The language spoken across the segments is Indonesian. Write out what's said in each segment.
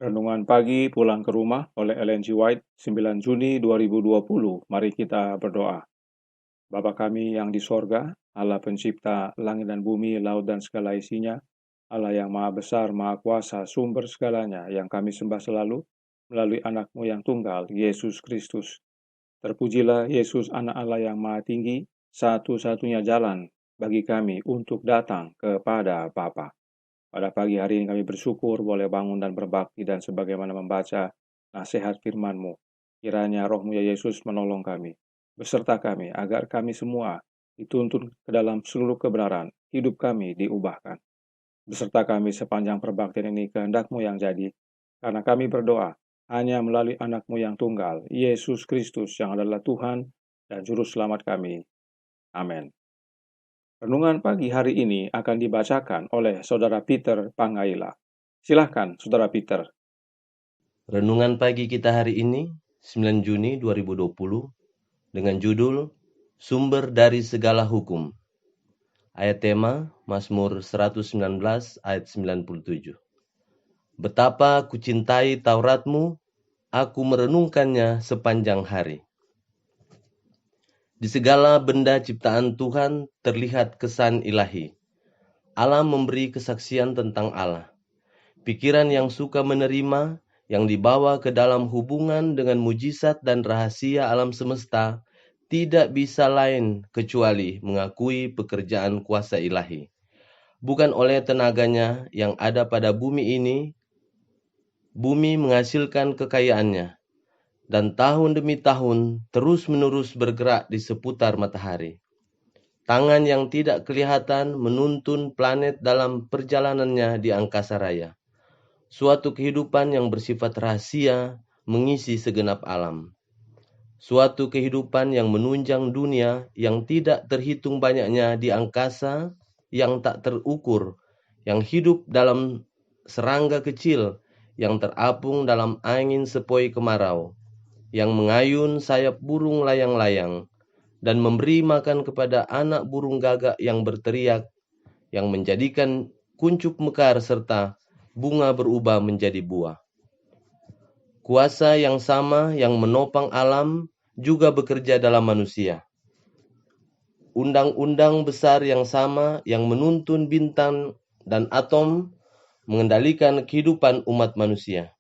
Renungan pagi pulang ke rumah oleh Ellen G. White, 9 Juni 2020. Mari kita berdoa. Bapa kami yang di sorga, Allah pencipta langit dan bumi, laut dan segala isinya, Allah yang maha besar, maha kuasa, sumber segalanya, yang kami sembah selalu melalui anakmu yang tunggal, Yesus Kristus. Terpujilah Yesus, anak Allah yang maha tinggi, satu-satunya jalan bagi kami untuk datang kepada Bapa. Pada pagi hari ini kami bersyukur boleh bangun dan berbakti dan sebagaimana membaca nasihat firman-Mu. Kiranya roh-Mu ya Yesus menolong kami, beserta kami, agar kami semua dituntun ke dalam seluruh kebenaran, hidup kami diubahkan. Beserta kami sepanjang perbaktian ini kehendak-Mu yang jadi, karena kami berdoa hanya melalui anak-Mu yang tunggal, Yesus Kristus yang adalah Tuhan dan Juru Selamat kami. Amin. Renungan pagi hari ini akan dibacakan oleh Saudara Peter Pangaila. Silahkan, Saudara Peter. Renungan pagi kita hari ini, 9 Juni 2020, dengan judul Sumber dari Segala Hukum. Ayat tema, Mazmur 119 ayat 97. Betapa kucintai Tauratmu, aku merenungkannya sepanjang hari. Di segala benda ciptaan Tuhan terlihat kesan ilahi. Allah memberi kesaksian tentang Allah. Pikiran yang suka menerima, yang dibawa ke dalam hubungan dengan mujizat dan rahasia alam semesta, tidak bisa lain kecuali mengakui pekerjaan kuasa ilahi. Bukan oleh tenaganya yang ada pada bumi ini, bumi menghasilkan kekayaannya, dan tahun demi tahun terus-menerus bergerak di seputar matahari. Tangan yang tidak kelihatan menuntun planet dalam perjalanannya di angkasa raya. Suatu kehidupan yang bersifat rahasia mengisi segenap alam. Suatu kehidupan yang menunjang dunia yang tidak terhitung banyaknya di angkasa, yang tak terukur, yang hidup dalam serangga kecil, yang terapung dalam angin sepoi kemarau, yang mengayun sayap burung layang-layang, dan memberi makan kepada anak burung gagak yang berteriak, yang menjadikan kuncup mekar serta bunga berubah menjadi buah. Kuasa yang sama yang menopang alam juga bekerja dalam manusia. Undang-undang besar yang sama yang menuntun bintang dan atom mengendalikan kehidupan umat manusia.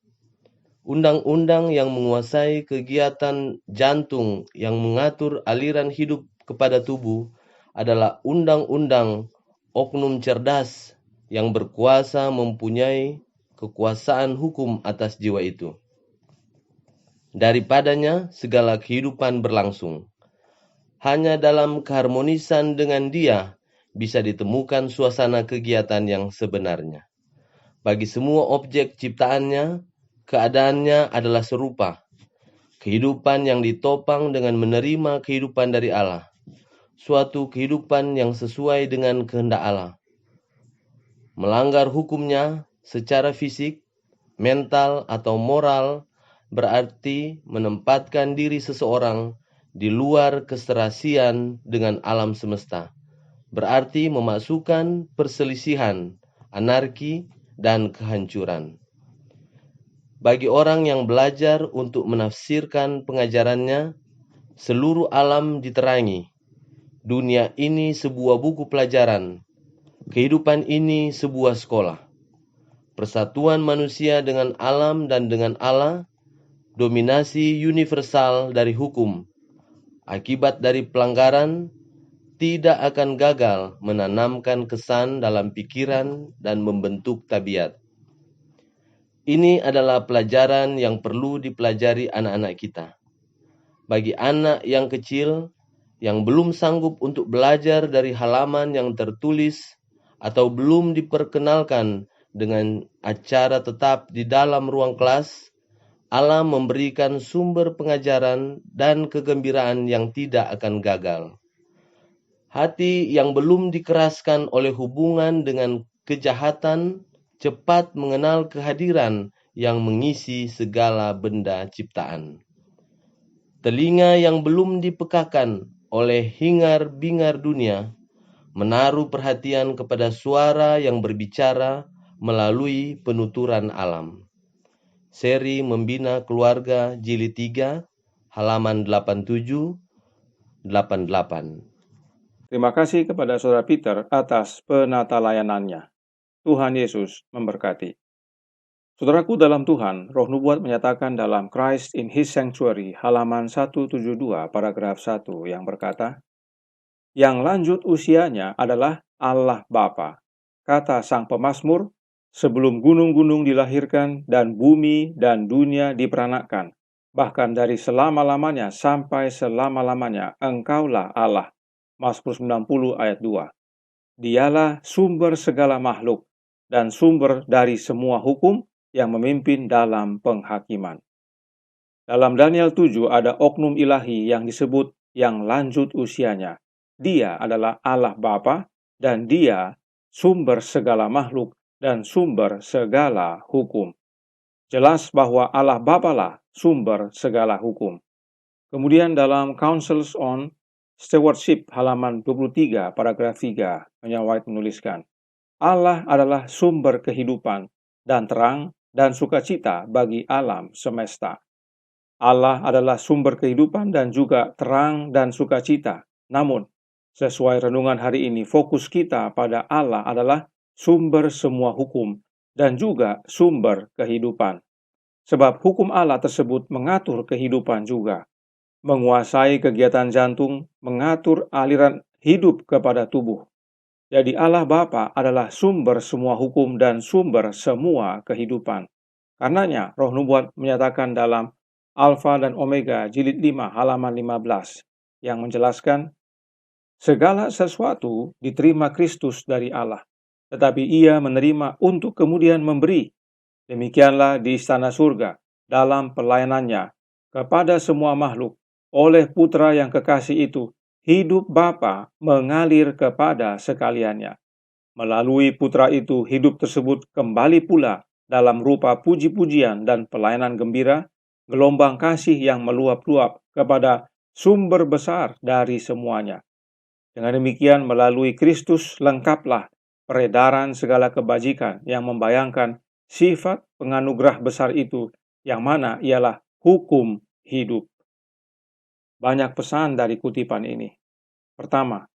Undang-undang yang menguasai kegiatan jantung yang mengatur aliran hidup kepada tubuh adalah undang-undang oknum cerdas yang berkuasa mempunyai kekuasaan hukum atas jiwa itu. Daripadanya segala kehidupan berlangsung. Hanya dalam keharmonisan dengan Dia bisa ditemukan suasana kegiatan yang sebenarnya. Bagi semua objek ciptaannya, keadaannya adalah serupa. Kehidupan yang ditopang dengan menerima kehidupan dari Allah. Suatu kehidupan yang sesuai dengan kehendak Allah. Melanggar hukumnya secara fisik, mental, atau moral berarti menempatkan diri seseorang di luar keserasian dengan alam semesta. Berarti memasukkan perselisihan, anarki, dan kehancuran. Bagi orang yang belajar untuk menafsirkan pengajarannya, seluruh alam diterangi. Dunia ini sebuah buku pelajaran. Kehidupan ini sebuah sekolah. Persatuan manusia dengan alam dan dengan Allah, dominasi universal dari hukum. Akibat dari pelanggaran, tidak akan gagal menanamkan kesan dalam pikiran dan membentuk tabiat. Ini adalah pelajaran yang perlu dipelajari anak-anak kita. Bagi anak yang kecil, yang belum sanggup untuk belajar dari halaman yang tertulis, atau belum diperkenalkan dengan acara tetap di dalam ruang kelas, Allah memberikan sumber pengajaran dan kegembiraan yang tidak akan gagal. Hati yang belum dikeraskan oleh hubungan dengan kejahatan cepat mengenal kehadiran yang mengisi segala benda ciptaan. Telinga yang belum dipekakan oleh hingar-bingar dunia menaruh perhatian kepada suara yang berbicara melalui penuturan alam. Seri Membina Keluarga Jilid 3, halaman 87-88. Terima kasih kepada Saudara Peter atas penata layanannya. Tuhan Yesus memberkati. Saudaraku dalam Tuhan, Roh Nubuat menyatakan dalam Christ in His Sanctuary, halaman 172, paragraf 1, yang berkata, "Yang lanjut usianya adalah Allah Bapa," kata Sang Pemazmur, "sebelum gunung-gunung dilahirkan dan bumi dan dunia diperanakkan. Bahkan dari selama-lamanya sampai selama-lamanya, Engkaulah Allah." Mazmur 90 ayat 2. Dialah sumber segala makhluk dan sumber dari semua hukum yang memimpin dalam penghakiman. Dalam Daniel 7 ada oknum ilahi yang disebut yang lanjut usianya. Dia adalah Allah Bapa dan dia sumber segala makhluk dan sumber segala hukum. Jelas bahwa Allah Bapa lah sumber segala hukum. Kemudian dalam Councils on Stewardship halaman 23 paragraf 3, White menuliskan, Allah adalah sumber kehidupan dan terang dan sukacita bagi alam semesta. Allah adalah sumber kehidupan dan juga terang dan sukacita. Namun, sesuai renungan hari ini, fokus kita pada Allah adalah sumber semua hukum dan juga sumber kehidupan. Sebab hukum Allah tersebut mengatur kehidupan juga, menguasai kegiatan jantung, mengatur aliran hidup kepada tubuh. Jadi Allah Bapa adalah sumber semua hukum dan sumber semua kehidupan. Karenanya Roh Nubuat menyatakan dalam Alfa dan Omega jilid 5 halaman 15 yang menjelaskan, segala sesuatu diterima Kristus dari Allah, tetapi ia menerima untuk kemudian memberi. Demikianlah di istana surga dalam pelayanannya kepada semua makhluk. Oleh Putra yang kekasih itu, hidup Bapa mengalir kepada sekaliannya. Melalui Putra itu, hidup tersebut kembali pula dalam rupa puji-pujian dan pelayanan gembira, gelombang kasih yang meluap-luap kepada sumber besar dari semuanya. Dengan demikian, melalui Kristus lengkaplah peredaran segala kebajikan yang membayangkan sifat penganugerah besar itu, yang mana ialah hukum hidup. Banyak pesan dari kutipan ini. Pertama,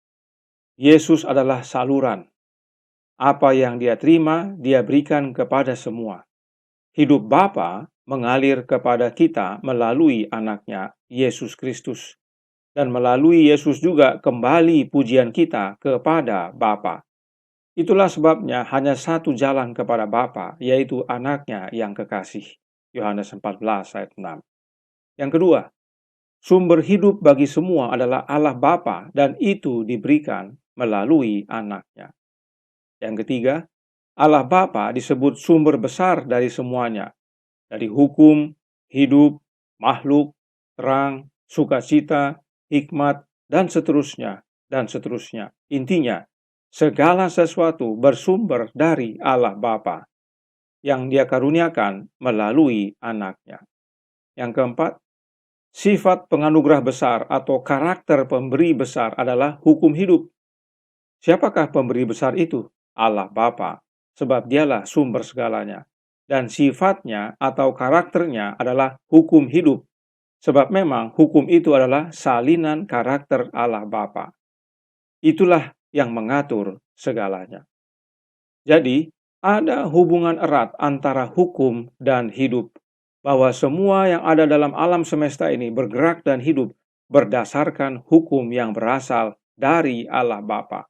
Yesus adalah saluran. Apa yang dia terima, dia berikan kepada semua. Hidup Bapa mengalir kepada kita melalui anaknya, Yesus Kristus. Dan melalui Yesus juga kembali pujian kita kepada Bapa. Itulah sebabnya hanya satu jalan kepada Bapa, yaitu anaknya yang kekasih. Yohanes 14 ayat 6. Yang kedua, sumber hidup bagi semua adalah Allah Bapa dan itu diberikan melalui anaknya. Yang ketiga, Allah Bapa disebut sumber besar dari semuanya. Dari hukum, hidup, makhluk, terang, sukacita, hikmat, dan seterusnya, dan seterusnya. Intinya, segala sesuatu bersumber dari Allah Bapa yang dia karuniakan melalui anaknya. Yang keempat, sifat penganugerah besar atau karakter pemberi besar adalah hukum hidup. Siapakah pemberi besar itu? Allah Bapa, sebab dialah sumber segalanya. Dan sifatnya atau karakternya adalah hukum hidup, sebab memang hukum itu adalah salinan karakter Allah Bapa. Itulah yang mengatur segalanya. Jadi, ada hubungan erat antara hukum dan hidup, bahwa semua yang ada dalam alam semesta ini bergerak dan hidup berdasarkan hukum yang berasal dari Allah Bapa.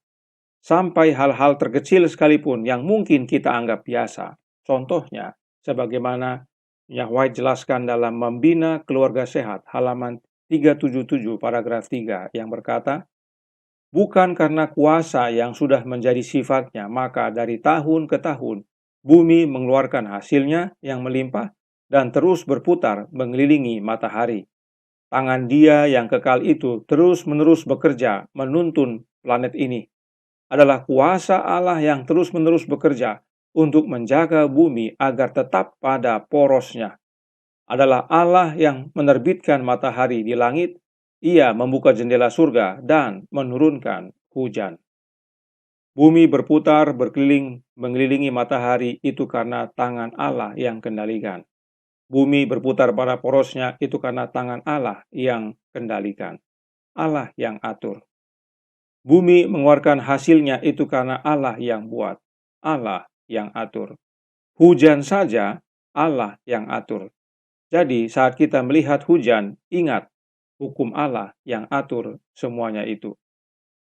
Sampai hal-hal terkecil sekalipun yang mungkin kita anggap biasa. Contohnya, sebagaimana White jelaskan dalam Membina Keluarga Sehat, halaman 377 paragraf 3 yang berkata, bukan karena kuasa yang sudah menjadi sifatnya, maka dari tahun ke tahun, bumi mengeluarkan hasilnya yang melimpah dan terus berputar mengelilingi matahari. Tangan Dia yang kekal itu terus-menerus bekerja menuntun planet ini. Adalah kuasa Allah yang terus-menerus bekerja untuk menjaga bumi agar tetap pada porosnya. Adalah Allah yang menerbitkan matahari di langit. Ia membuka jendela surga dan menurunkan hujan. Bumi berputar berkeliling mengelilingi matahari itu karena tangan Allah yang kendalikan. Bumi berputar pada porosnya itu karena tangan Allah yang kendalikan. Allah yang atur. Bumi mengeluarkan hasilnya itu karena Allah yang buat. Allah yang atur. Hujan saja Allah yang atur. Jadi saat kita melihat hujan, ingat hukum Allah yang atur semuanya itu.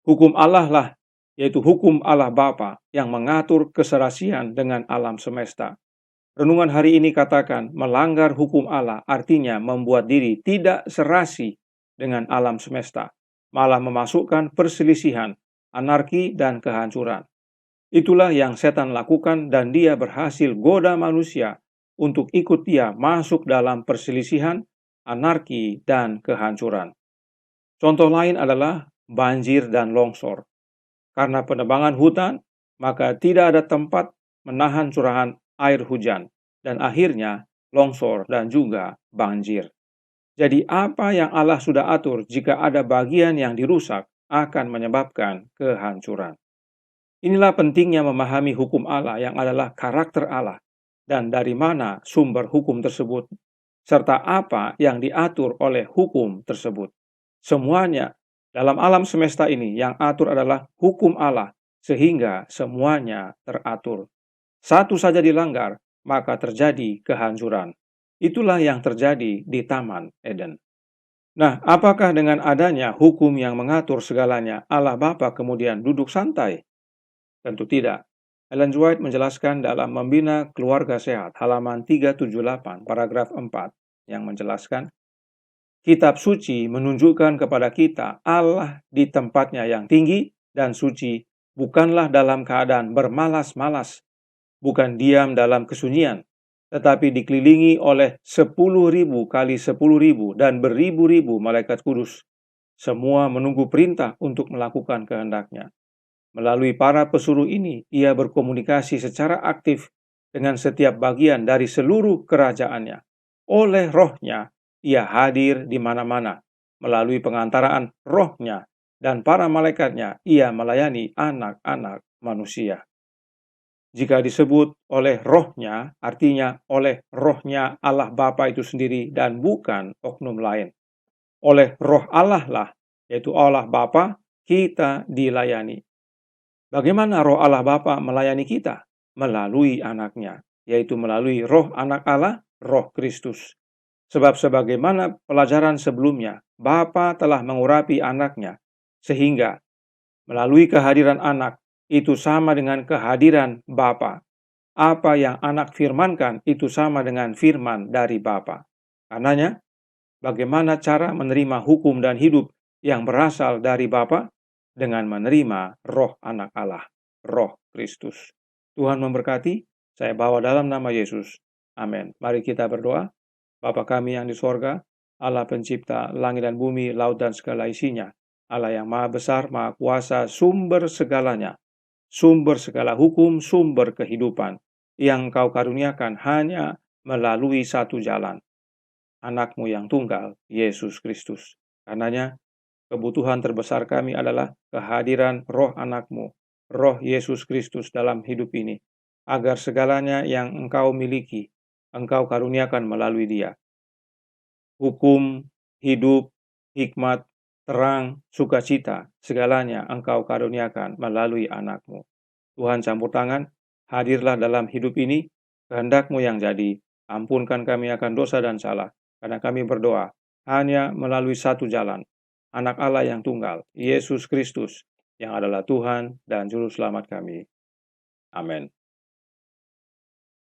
Hukum Allah lah, yaitu hukum Allah Bapa yang mengatur keserasian dengan alam semesta. Renungan hari ini katakan melanggar hukum Allah artinya membuat diri tidak serasi dengan alam semesta, malah memasukkan perselisihan, anarki, dan kehancuran. Itulah yang setan lakukan dan dia berhasil goda manusia untuk ikut dia masuk dalam perselisihan, anarki, dan kehancuran. Contoh lain adalah banjir dan longsor. Karena penebangan hutan, maka tidak ada tempat menahan curahan air hujan, dan akhirnya longsor dan juga banjir. Jadi apa yang Allah sudah atur jika ada bagian yang dirusak akan menyebabkan kehancuran. Inilah pentingnya memahami hukum Allah yang adalah karakter Allah dan dari mana sumber hukum tersebut, serta apa yang diatur oleh hukum tersebut. Semuanya dalam alam semesta ini yang atur adalah hukum Allah, sehingga semuanya teratur. Satu saja dilanggar, maka terjadi kehancuran. Itulah yang terjadi di Taman Eden. Nah, apakah dengan adanya hukum yang mengatur segalanya, Allah Bapa kemudian duduk santai? Tentu tidak. Ellen G. White menjelaskan dalam Membina Keluarga Sehat, halaman 378, paragraf 4, yang menjelaskan, Kitab suci menunjukkan kepada kita Allah di tempatnya yang tinggi dan suci, bukanlah dalam keadaan bermalas-malas, bukan diam dalam kesunyian, tetapi dikelilingi oleh 10.000 kali 10.000 dan beribu-ribu malaikat kudus. Semua menunggu perintah untuk melakukan kehendaknya. Melalui para pesuruh ini, ia berkomunikasi secara aktif dengan setiap bagian dari seluruh kerajaannya. Oleh rohnya, ia hadir di mana-mana. Melalui pengantaraan rohnya dan para malaikatnya, ia melayani anak-anak manusia. Jika disebut oleh rohnya, artinya oleh rohnya Allah Bapa itu sendiri dan bukan oknum lain. Oleh roh Allah lah, yaitu Allah Bapa, kita dilayani. Bagaimana roh Allah Bapa melayani kita? Melalui anaknya, yaitu melalui roh anak Allah, roh Kristus. Sebab sebagaimana pelajaran sebelumnya, Bapa telah mengurapi anaknya, sehingga melalui kehadiran anak, itu sama dengan kehadiran Bapa. Apa yang anak firmankan, itu sama dengan firman dari Bapa. Karenanya, bagaimana cara menerima hukum dan hidup yang berasal dari Bapa? Dengan menerima roh anak Allah, roh Kristus. Tuhan memberkati, saya bawa dalam nama Yesus. Amin. Mari kita berdoa. Bapa kami yang di sorga, Allah pencipta langit dan bumi, laut dan segala isinya. Allah yang maha besar, maha kuasa, sumber segalanya. Sumber segala hukum, sumber kehidupan. Yang Kau karuniakan hanya melalui satu jalan. Anak-Mu yang tunggal, Yesus Kristus. Karenanya, kebutuhan terbesar kami adalah kehadiran roh anak-Mu, roh Yesus Kristus dalam hidup ini, agar segalanya yang Engkau miliki, Engkau karuniakan melalui Dia. Hukum, hidup, hikmat, terang, sukacita, segalanya Engkau karuniakan melalui anak-Mu. Tuhan campur tangan, hadirlah dalam hidup ini, kehendak-Mu yang jadi, ampunkan kami akan dosa dan salah, karena kami berdoa hanya melalui satu jalan, Anak Allah yang tunggal, Yesus Kristus, yang adalah Tuhan dan Juru Selamat kami. Amin.